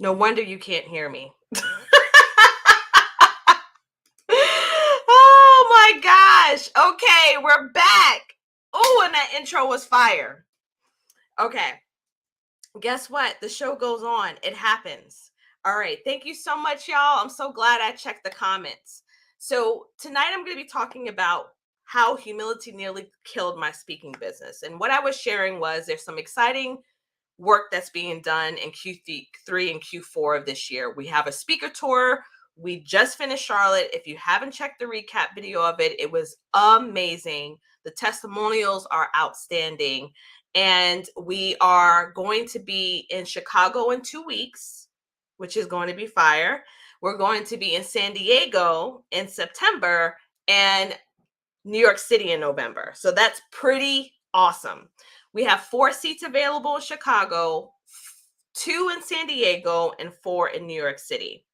No wonder you can't hear me. Oh my gosh. Okay, we're back. Oh, and that intro was fire. Okay. Guess what? The show goes on. It happens. All right. Thank you so much, y'all. I'm so glad I checked the comments. So, tonight I'm going to be talking about how humility nearly killed my speaking business. And what I was sharing was there's some exciting work that's being done in Q3 and Q4 of this year. We have a speaker tour. We just finished Charlotte. If you haven't checked the recap video of it, it was amazing. The testimonials are outstanding. And we are going to be in Chicago in 2 weeks, which is going to be fire. We're going to be in San Diego in September and New York City in November. So that's pretty awesome. We have 4 seats available in Chicago, 2 in San Diego, and 4 in New York City.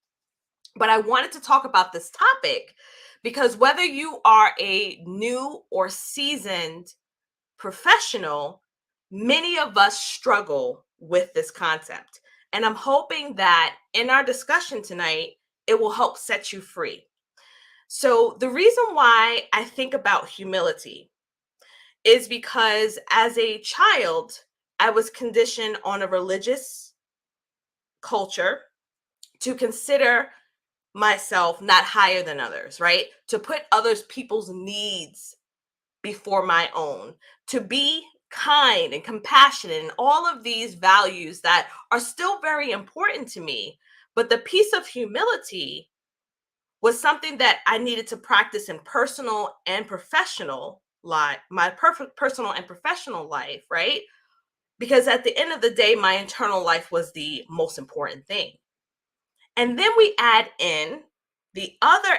But I wanted to talk about this topic because whether you are a new or seasoned professional, many of us struggle with this concept. And I'm hoping that in our discussion tonight, it will help set you free. So, the reason why I think about humility is because as a child, I was conditioned on a religious culture to consider myself not higher than others, right? To put others people's needs before my own, to be kind and compassionate and all of these values that are still very important to me. But the piece of humility was something that I needed to practice in personal and professional life, my personal and professional life, right? Because at the end of the day, my internal life was the most important thing. And then we add in the other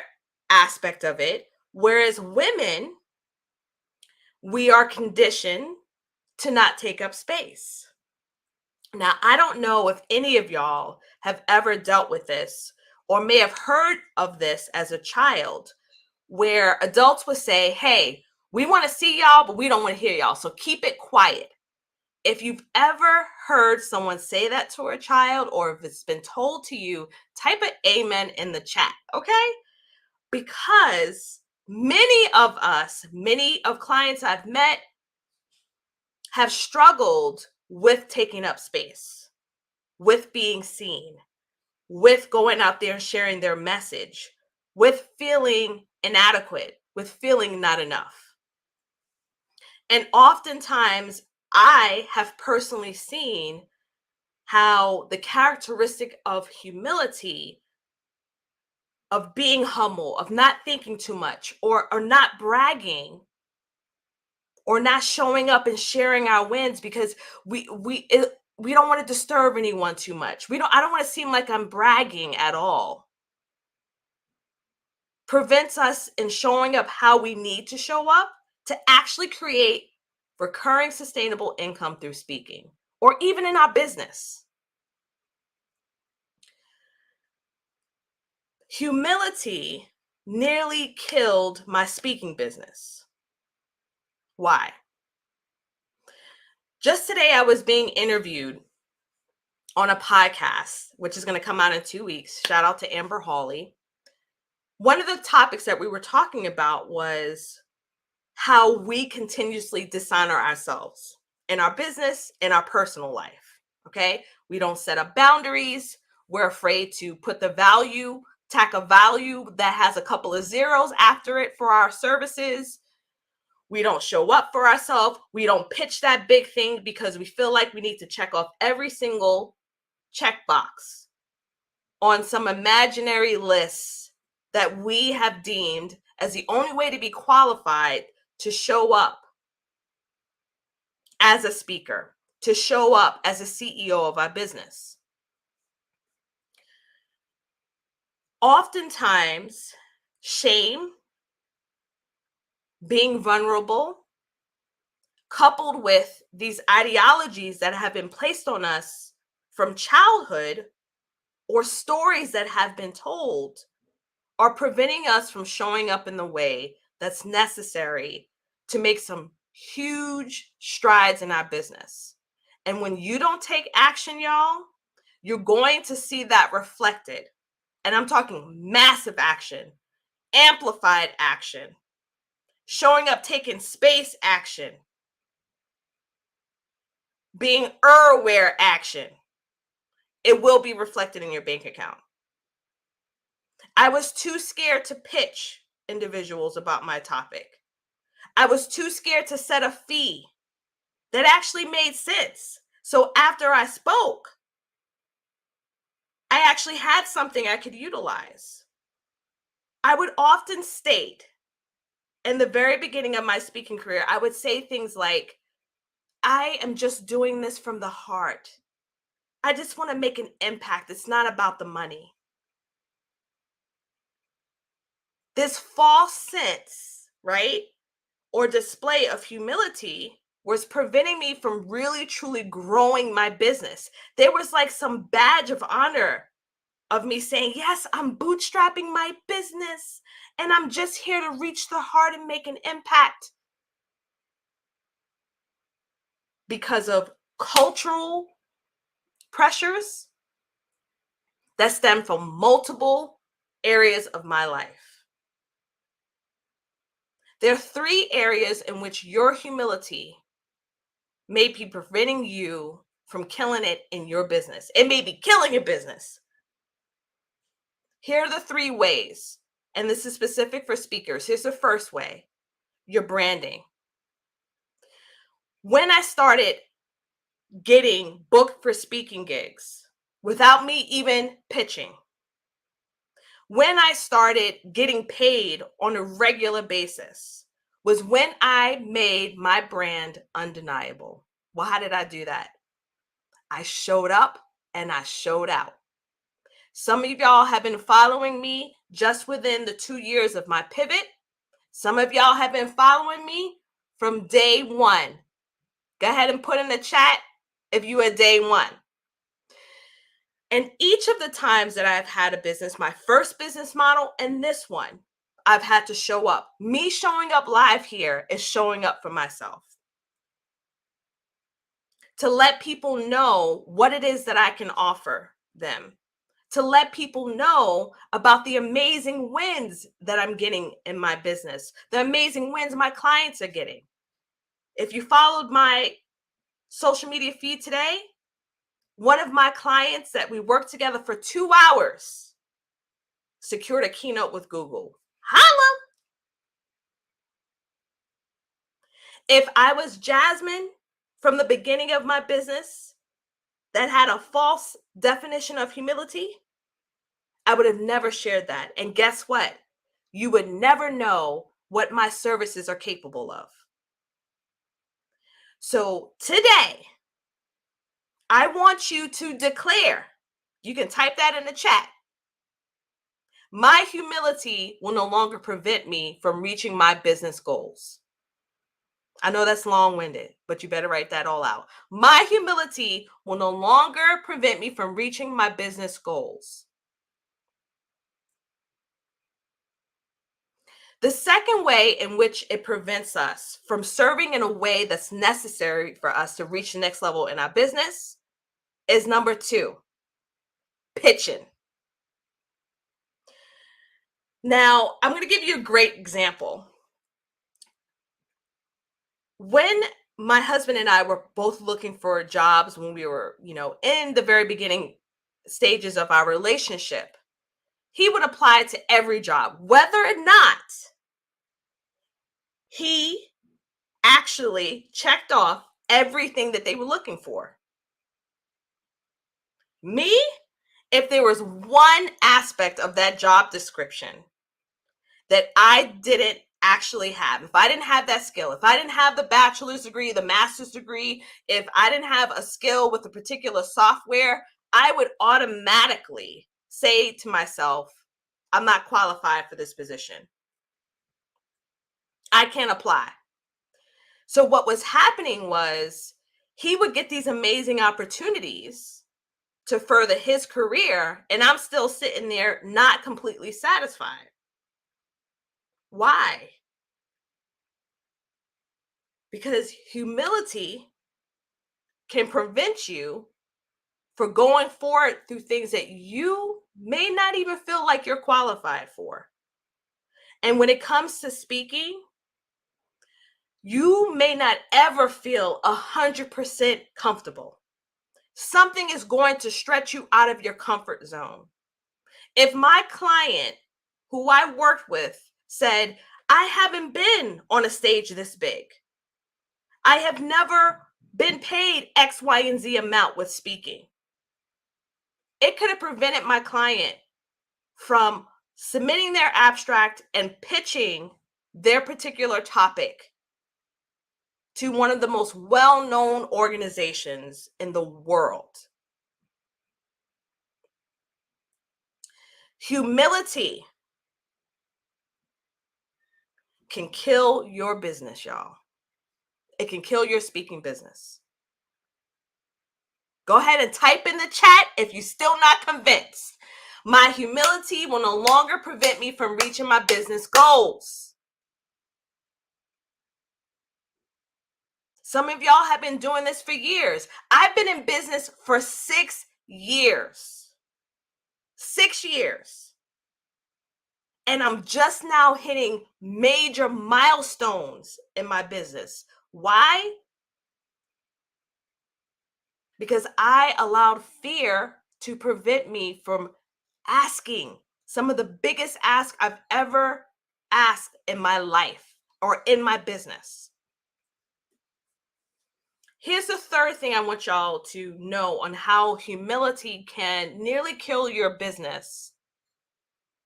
aspect of it, whereas women, we are conditioned to not take up space. Now, I don't know if any of y'all have ever dealt with this or may have heard of this as a child, where adults would say, hey, we want to see y'all, but we don't want to hear y'all. So keep it quiet. If you've ever heard someone say that to a child, or if it's been told to you, type an amen in the chat, okay? Because many of us, many of clients I've met have struggled with taking up space, with being seen, with going out there and sharing their message, with feeling inadequate, with feeling not enough. And oftentimes, I have personally seen how the characteristic of humility, of being humble, of not thinking too much, or not bragging, or not showing up and sharing our wins because we don't want to disturb anyone too much. I don't want to seem like I'm bragging at all. Prevents us in showing up how we need to show up to actually create recurring sustainable income through speaking or even in our business. Humility nearly killed my speaking business. Why? Just today, I was being interviewed on a podcast, which is going to come out in 2 weeks. Shout out to Amber Hawley. One of the topics that we were talking about was how we continuously dishonor ourselves in our business, in our personal life. Okay. We don't set up boundaries. We're afraid to put tack a value that has a couple of zeros after it for our services. We don't show up for ourselves. We don't pitch that big thing because we feel like we need to check off every single checkbox on some imaginary list that we have deemed as the only way to be qualified to show up as a speaker, to show up as a CEO of our business. Oftentimes, shame, being vulnerable, coupled with these ideologies that have been placed on us from childhood or stories that have been told, are preventing us from showing up in the way that's necessary to make some huge strides in our business. And when you don't take action, y'all, you're going to see that reflected. And I'm talking massive action, amplified action, showing up, taking space action, being aware action. It will be reflected in your bank account. I was too scared to pitch individuals about my topic. I was too scared to set a fee that actually made sense. So after I spoke, I actually had something I could utilize. I would often state in the very beginning of my speaking career, I would say things like, I am just doing this from the heart. I just want to make an impact. It's not about the money. This false sense, right, or display of humility was preventing me from really truly growing my business. There was like some badge of honor of me saying, yes, I'm bootstrapping my business and I'm just here to reach the heart and make an impact, because of cultural pressures that stem from multiple areas of my life. There are 3 areas in which your humility may be preventing you from killing it in your business. It may be killing your business. Here are the 3 ways, and this is specific for speakers. Here's the first way: your branding. When I started getting booked for speaking gigs without me even pitching, when I started getting paid on a regular basis, was when I made my brand undeniable. Well, how did I do that? I showed up and I showed out. Some of y'all have been following me just within the 2 years of my pivot. Some of y'all have been following me from day one. Go ahead and put in the chat if you are day one. And each of the times that I've had a business, my first business model and this one, I've had to show up. Me showing up live here is showing up for myself, to let people know what it is that I can offer them, to let people know about the amazing wins that I'm getting in my business, the amazing wins my clients are getting. If you followed my social media feed today, one of my clients that we worked together for 2 hours secured a keynote with Google. Holla! If I was Jasmine from the beginning of my business that had a false definition of humility, I would have never shared that. And guess what? You would never know what my services are capable of. So today, I want you to declare, you can type that in the chat, my humility will no longer prevent me from reaching my business goals. I know that's long-winded, but you better write that all out. My humility will no longer prevent me from reaching my business goals. The second way in which it prevents us from serving in a way that's necessary for us to reach the next level in our business is number 2, pitching. Now, I'm going to give you a great example. When my husband and I were both looking for jobs when we were, in the very beginning stages of our relationship, he would apply to every job, whether or not he actually checked off everything that they were looking for. Me, if there was one aspect of that job description that I didn't actually have, if I didn't have that skill, if I didn't have the bachelor's degree, the master's degree, if I didn't have a skill with a particular software, I would automatically say to myself, I'm not qualified for this position. I can't apply. So what was happening was he would get these amazing opportunities to further his career, and I'm still sitting there not completely satisfied. Why? Because humility can prevent you for going forward through things that you may not even feel like you're qualified for. And when it comes to speaking, you may not ever feel 100% comfortable. Something is going to stretch you out of your comfort zone. If my client who I worked with said, I haven't been on a stage this big, I have never been paid X, Y, and Z amount with speaking, it could have prevented my client from submitting their abstract and pitching their particular topic to one of the most well-known organizations in the world. Humility can kill your business, y'all. It can kill your speaking business. Go ahead and type in the chat if you're still not convinced. My humility will no longer prevent me from reaching my business goals. Some of y'all have been doing this for years. I've been in business for 6 years. 6 years. And I'm just now hitting major milestones in my business. Why? Because I allowed fear to prevent me from asking some of the biggest asks I've ever asked in my life or in my business. Here's the third thing I want y'all to know on how humility can nearly kill your business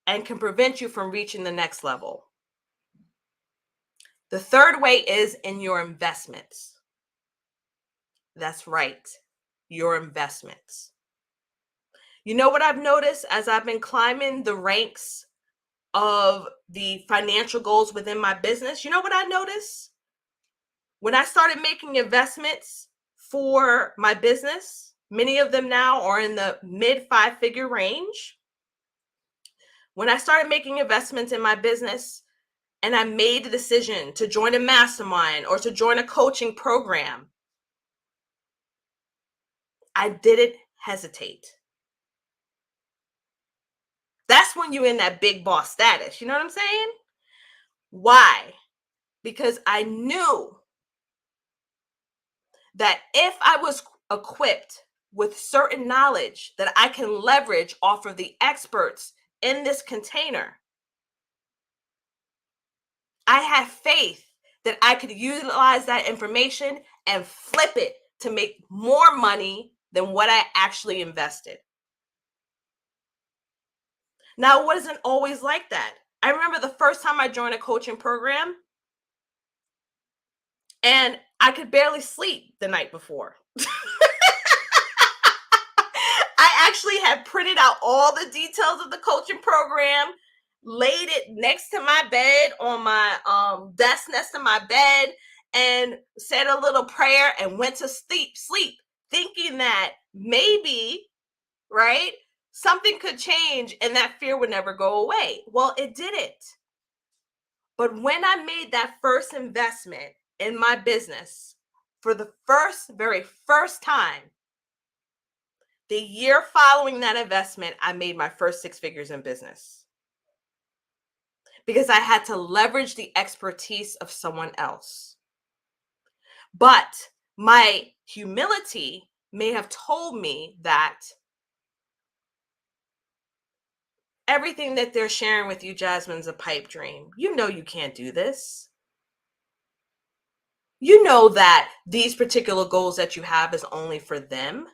and can prevent you from reaching the next level. The third way is in your investments. That's right, your investments. You know what I've noticed as I've been climbing the ranks of the financial goals within my business? You know what I noticed? When I started making investments for my business, many of them now are in the mid 5-figure range. When I started making investments in my business and I made the decision to join a mastermind or to join a coaching program, I didn't hesitate. That's when you're in that big boss status. You know what I'm saying? Why? Because I knew that if I was equipped with certain knowledge that I can leverage off of the experts in this container, I had faith that I could utilize that information and flip it to make more money than what I actually invested. Now, it wasn't always like that. I remember the first time I joined a coaching program and I could barely sleep the night before. I actually had printed out all the details of the coaching program, laid it next to my bed on my desk next to my bed, and said a little prayer and went to sleep, thinking that maybe, right, something could change and that fear would never go away. Well, it didn't. But when I made that first investment in my business for the very first time, the year following that investment, I made my first 6 figures in business because I had to leverage the expertise of someone else. But my humility may have told me that everything that they're sharing with you, Jasmine's a pipe dream. You know you can't do this. You know that these particular goals that you have is only for them.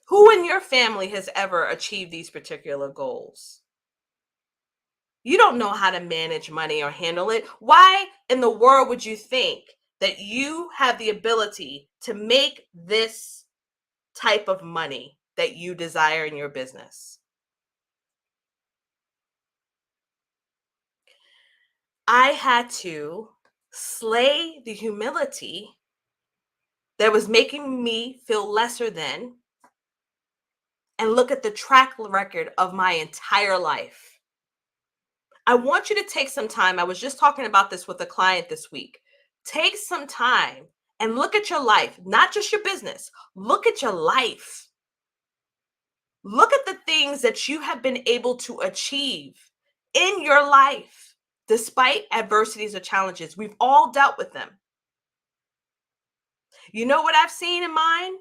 Who in your family has ever achieved these particular goals? You don't know how to manage money or handle it. Why in the world would you think that you have the ability to make this type of money that you desire in your business? I had to slay the humility that was making me feel lesser than and look at the track record of my entire life. I want you to take some time. I was just talking about this with a client this week. Take some time and look at your life, not just your business. Look at your life. Look at the things that you have been able to achieve in your life, despite adversities or challenges. We've all dealt with them. You know what I've seen in mine?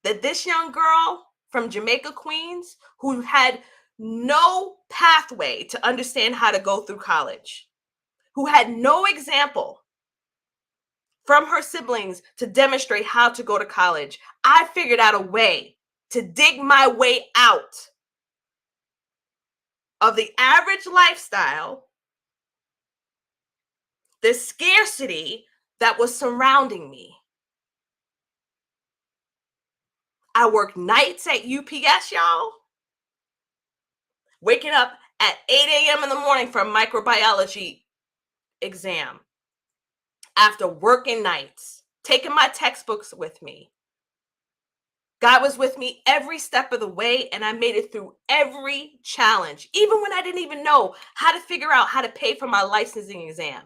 That this young girl from Jamaica, Queens, who had no pathway to understand how to go through college, who had no example from her siblings to demonstrate how to go to college, I figured out a way to dig my way out of the average lifestyle, the scarcity that was surrounding me. I worked nights at UPS, y'all, waking up at 8 a.m. in the morning for a microbiology exam. After working nights, taking my textbooks with me. God was with me every step of the way, and I made it through every challenge, even when I didn't even know how to figure out how to pay for my licensing exam.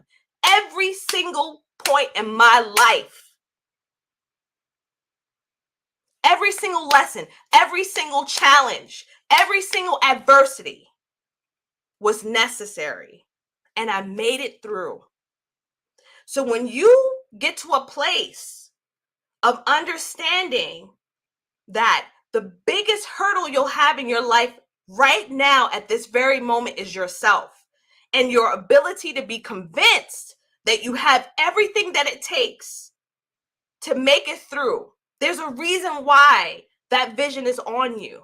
Every single point in my life, every single lesson, every single challenge, every single adversity was necessary, and I made it through. So when you get to a place of understanding that the biggest hurdle you'll have in your life right now at this very moment is yourself and your ability to be convinced that you have everything that it takes to make it through. There's a reason why that vision is on you.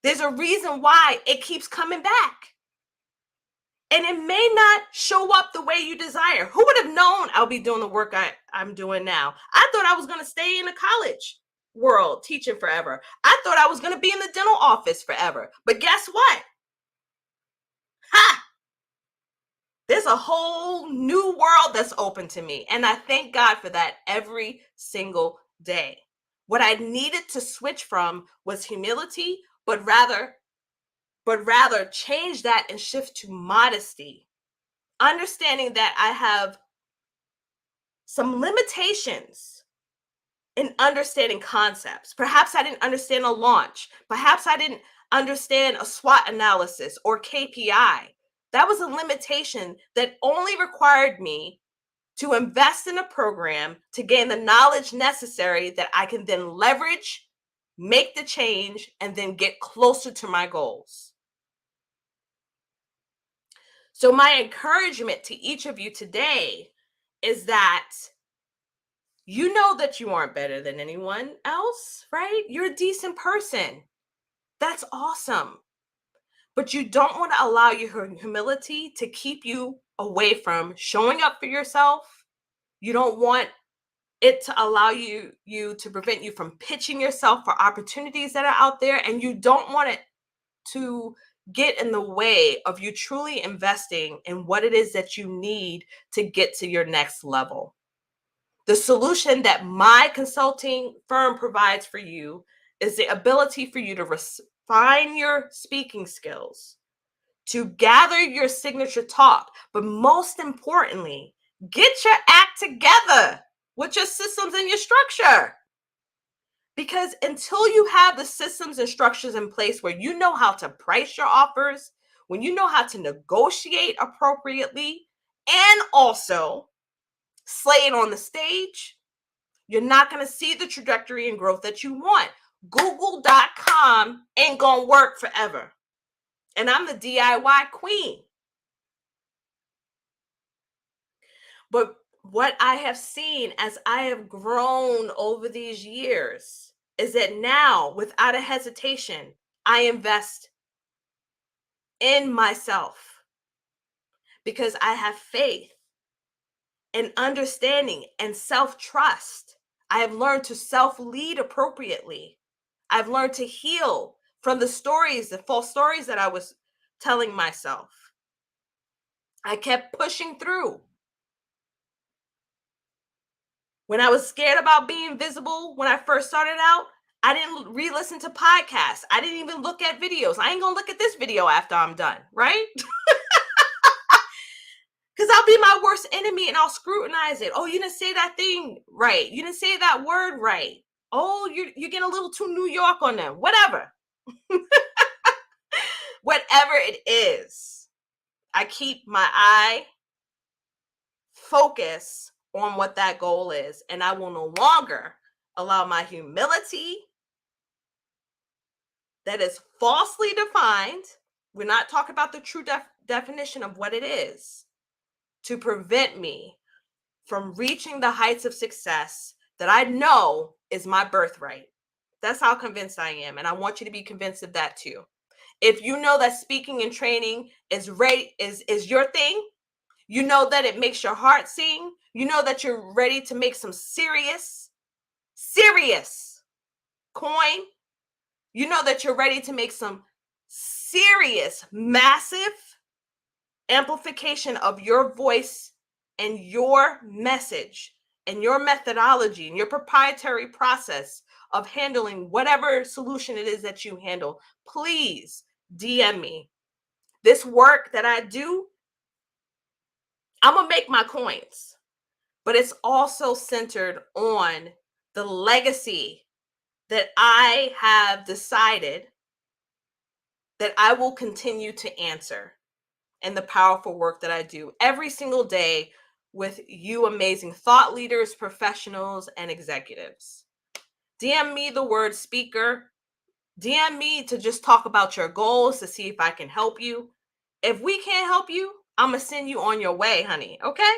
There's a reason why it keeps coming back. And it may not show up the way you desire. Who would have known I'll be doing the work I'm doing now? I thought I was going to stay in the college world teaching forever. I thought I was going to be in the dental office forever. But guess what? Ha! There's a whole new world that's open to me. And I thank God for that every single day. What I needed to switch from was humility, but rather change that and shift to modesty. Understanding that I have some limitations in understanding concepts. Perhaps I didn't understand a launch. Perhaps I didn't understand a SWOT analysis or KPI. That was a limitation that only required me to invest in a program to gain the knowledge necessary that I can then leverage, make the change, and then get closer to my goals. So my encouragement to each of you today is that you know that you aren't better than anyone else, right? You're a decent person. That's awesome. But you don't want to allow your humility to keep you away from showing up for yourself. You don't want it to allow you to prevent you from pitching yourself for opportunities that are out there. And you don't want it to get in the way of you truly investing in what it is that you need to get to your next level. The solution that my consulting firm provides for you is the ability for you to refine your speaking skills, to gather your signature talk, but most importantly, get your act together with your systems and your structure. Because until you have the systems and structures in place where you know how to price your offers, when you know how to negotiate appropriately, and also slay it on the stage, you're not going to see the trajectory and growth that you want. Google.com ain't going to work forever. And I'm the DIY queen. But what I have seen as I have grown over these years is that now, without a hesitation, I invest in myself because I have faith and understanding and self-trust. I have learned to self-lead appropriately. I've learned to heal from the stories, the false stories that I was telling myself. I kept pushing through. When I was scared about being visible when I first started out, I didn't re-listen to podcasts. I didn't even look at videos. I ain't gonna look at this video after I'm done, right? Because I'll be my worst enemy and I'll scrutinize it. Oh, you didn't say that thing right. You didn't say that word right. Oh, you get a little too New York on them. Whatever. Whatever it is, I keep my eye focus on what that goal is. And I will no longer allow my humility that is falsely defined. We're not talking about the true definition of what it is, to prevent me from reaching the heights of success that I know is my birthright. That's how convinced I am. And I want you to be convinced of that too. If you know that speaking and training is your thing, you know that it makes your heart sing, you know that you're ready to make some serious coin, you know that you're ready to make some serious, massive amplification of your voice and your message and your methodology and your proprietary process of handling whatever solution it is that you handle, please DM me. This work that I do, I'm going to make my coins, but it's also centered on the legacy that I have decided that I will continue to answer, and the powerful work that I do every single day with you amazing thought leaders, professionals, and executives. DM me the word speaker. DM me to just talk about your goals to see if I can help you. If we can't help you, I'm going to send you on your way, honey. Okay?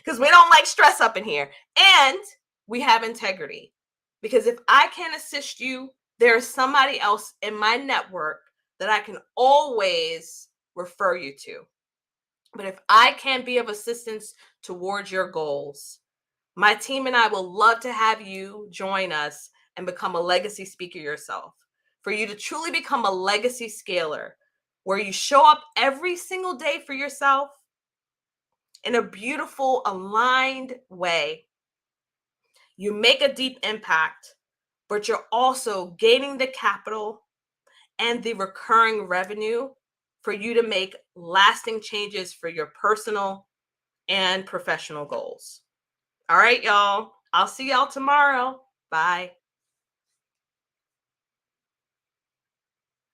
Because we don't like stress up in here. And we have integrity. Because if I can't assist you, there's somebody else in my network that I can always refer you to. But if I can't be of assistance towards your goals, my team and I will love to have you join us and become a legacy speaker yourself. For you to truly become a legacy scaler, where you show up every single day for yourself in a beautiful, aligned way. You make a deep impact, but you're also gaining the capital and the recurring revenue for you to make lasting changes for your personal and professional goals. All right, y'all. I'll see y'all tomorrow. Bye.